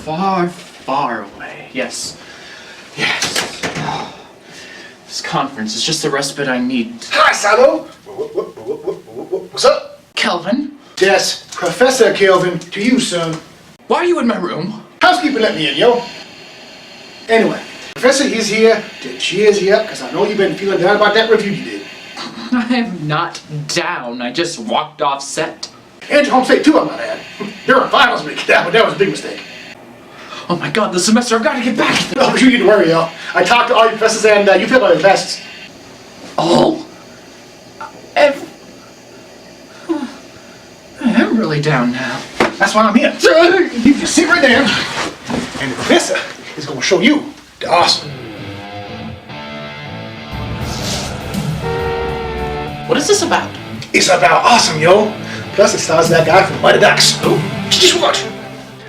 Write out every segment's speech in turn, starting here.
far, far away. Yes. Yes. This conference is just the respite I need. Hi, Salo! What's up? Kelvin? Yes, Professor Kelvin, to you, son. Why are you in my room? Housekeeper let me in, yo. Anyway, Professor is here to cheers you up, because I know you've been feeling down about that review you did. I am not down. I just walked off set. And your home state, too, I might add. There were finals week, but that was a big mistake. Oh my god, this semester, I've got to get back. Oh, you need to worry, yo. I talked to all your professors and you failed all your classes. All? I am really down now. That's why I'm here. You just sit right there, and the professor is going to show you the awesome. What is this about? It's about awesome, yo. Plus, it stars that guy from Mighty Ducks. Oh, just watch.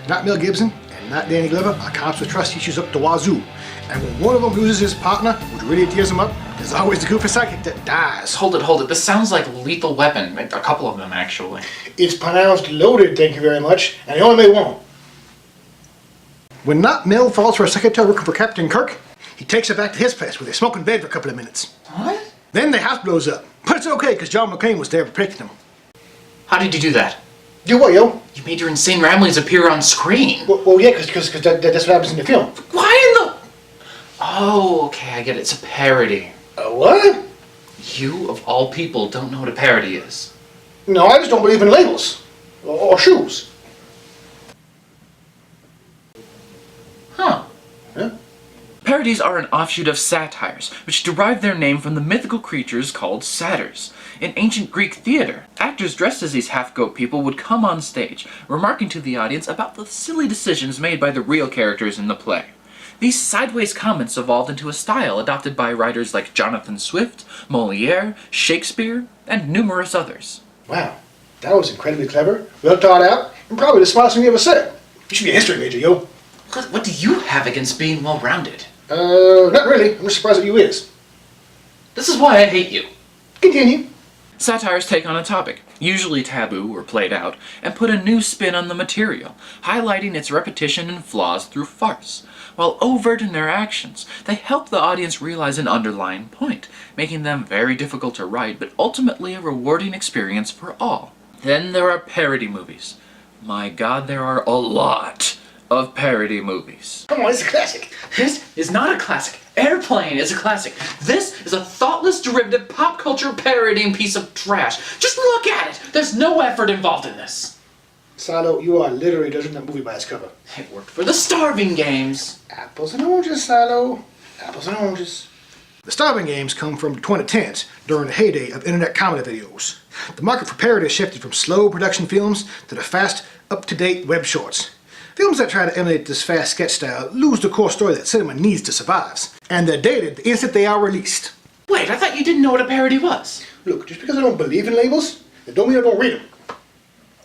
Not Mel Gibson and not Danny Glover are cops with trust issues up the wazoo. And when one of them loses his partner, which really tears him up, there's always the goofy sidekick that dies. Hold it. This sounds like Lethal Weapon. A couple of them, actually. It's pronounced loaded, thank you very much, and they only made one. When not Mel falls for a secretary working for Captain Kirk, he takes her back to his place where they smoke in bed for a couple of minutes. What? Then the house blows up. But it's okay, because John McClane was there protecting him. How did you do that? Do what, yo? You made your insane ramblings appear on screen. Well yeah, because that's what happens in the film. Why in the... Oh, okay, I get it. It's a parody. What? You, of all people, don't know what a parody is. No, I just don't believe in labels. Or shoes. Huh. Yeah? Parodies are an offshoot of satires, which derive their name from the mythical creatures called satyrs. In ancient Greek theater, actors dressed as these half-goat people would come on stage, remarking to the audience about the silly decisions made by the real characters in the play. These sideways comments evolved into a style adopted by writers like Jonathan Swift, Molière, Shakespeare, and numerous others. Wow, that was incredibly clever, well thought out, and probably the smartest thing you ever said. You should be a history major, yo. What do you have against being well-rounded? Not really. I'm just surprised at you is. This is why I hate you. Continue. Satires take on a topic, usually taboo or played out, and put a new spin on the material, highlighting its repetition and flaws through farce. While overt in their actions, they help the audience realize an underlying point, making them very difficult to write, but ultimately a rewarding experience for all. Then there are parody movies. My god, there are a lot of parody movies. Come on, it's a classic. This is not a classic. Airplane is a classic. This is a thoughtless derivative pop culture parodying piece of trash. Just look at it. There's no effort involved in this. Silo, you are literally judging that movie by its cover. It worked for the Starving Games. Apples and oranges, Silo. Apples and oranges. The Starving Games come from the 2010s, during the heyday of internet comedy videos. The market for parody has shifted from slow production films to the fast, up-to-date web shorts. Films that try to emulate this fast sketch style lose the core story that cinema needs to survive, and they're dated the instant they are released. Wait, I thought you didn't know what a parody was. Look, just because I don't believe in labels, that don't mean I don't read them.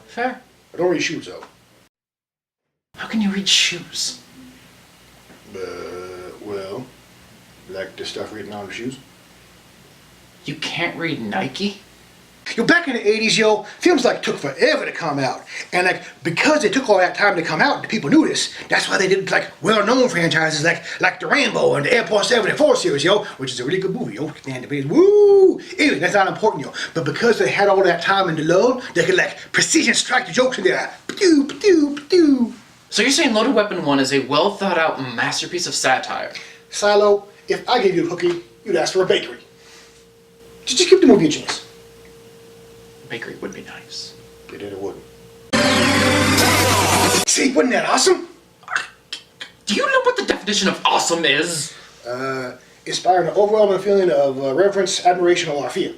Fair. I don't read shoes, though. How can you read shoes? Well, like the stuff written on the shoes. You can't read Nike? Yo, back in the 80s, yo, films like took forever to come out. And like, because they took all that time to come out, the people knew this. That's why they did like well-known franchises like the Rambo and the Airport 74 series, yo, which is a really good movie, yo. Woo! Anyway, that's not important, yo. But because they had all that time in the lull, they could like precision strike the jokes in there. Ba-doo, ba-doo, ba-doo. So you're saying Loaded Weapon 1 is a well-thought-out masterpiece of satire? Silo, if I gave you a cookie, you'd ask for a bakery. Just give the movie a chance. Bakery would be nice. It wouldn't. See, wasn't that awesome? Do you know what the definition of awesome is? Inspiring an overwhelming feeling of reverence, admiration, or fear.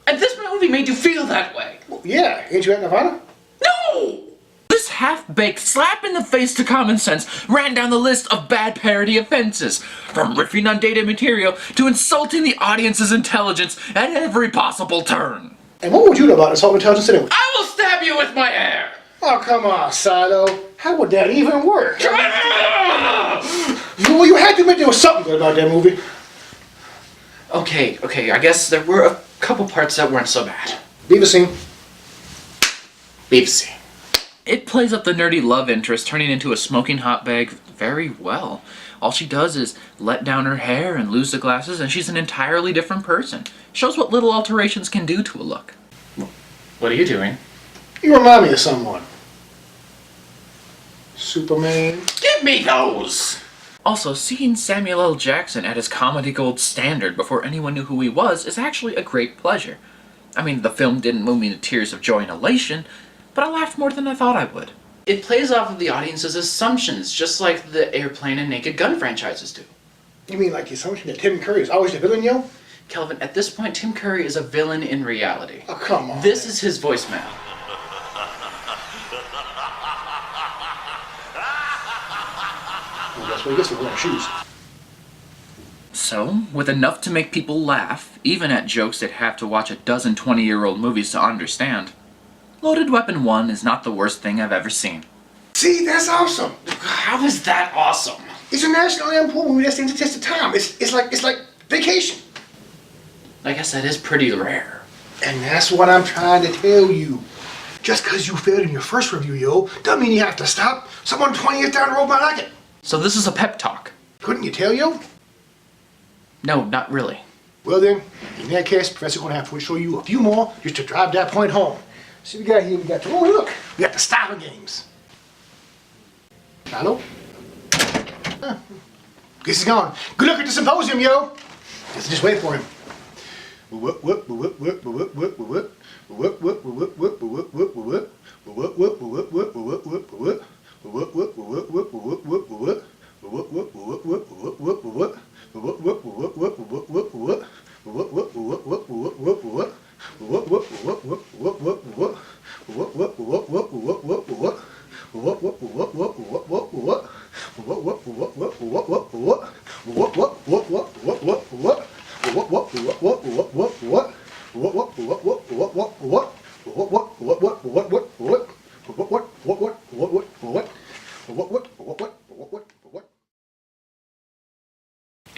And this movie made you feel that way? Well, yeah, ain't you at Nirvana? No! This half-baked slap in the face to common sense ran down the list of bad parody offenses, from riffing on dated material to insulting the audience's intelligence at every possible turn. And what would you know about insulting intelligence anyway? I will stab you with my hair! Oh, come on, Silo. How would that even work? Well, you had to admit there was something good about that movie. Okay, I guess there were a couple parts that weren't so bad. Beavis scene. Beavis scene. It plays up the nerdy love interest turning into a smoking hot bag very well. All she does is let down her hair and lose the glasses, and she's an entirely different person. Shows what little alterations can do to a look. What are you doing? You remind me of someone. Superman. Give me those! Also, seeing Samuel L. Jackson at his comedy gold standard before anyone knew who he was is actually a great pleasure. I mean, the film didn't move me to tears of joy and elation, but I laughed more than I thought I would. It plays off of the audience's assumptions, just like the Airplane and Naked Gun franchises do. You mean like the assumption that Tim Curry is always the villain, yo? Kelvin, at this point, Tim Curry is a villain in reality. Oh, come on. This is his voicemail. Well, that's what he gets for wearing shoes. So, with enough to make people laugh, even at jokes that have to watch a dozen 20-year-old movies to understand, Loaded Weapon 1 is not the worst thing I've ever seen. See, that's awesome. How is that awesome? It's a nationally important movie that stands the test of time. It's like Vacation. I guess that is pretty rare. And that's what I'm trying to tell you. Just because you failed in your first review, yo, doesn't mean you have to stop. Someone 20 years down the road might like it. So this is a pep talk? Couldn't you tell, yo? No, not really. Well then, in that case, Professor's gonna have to show you a few more just to drive that point home. See, we got here, oh look, we got the style games. Hello? Huh. Guess he's gone. Good luck at the symposium, yo. Just wait for him.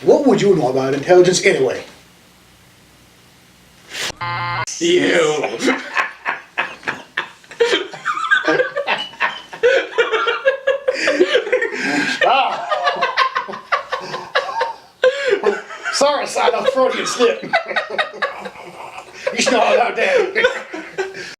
What would you know about intelligence anyway? You. Sorry, son, I'm Freudian slip. You snarled out there.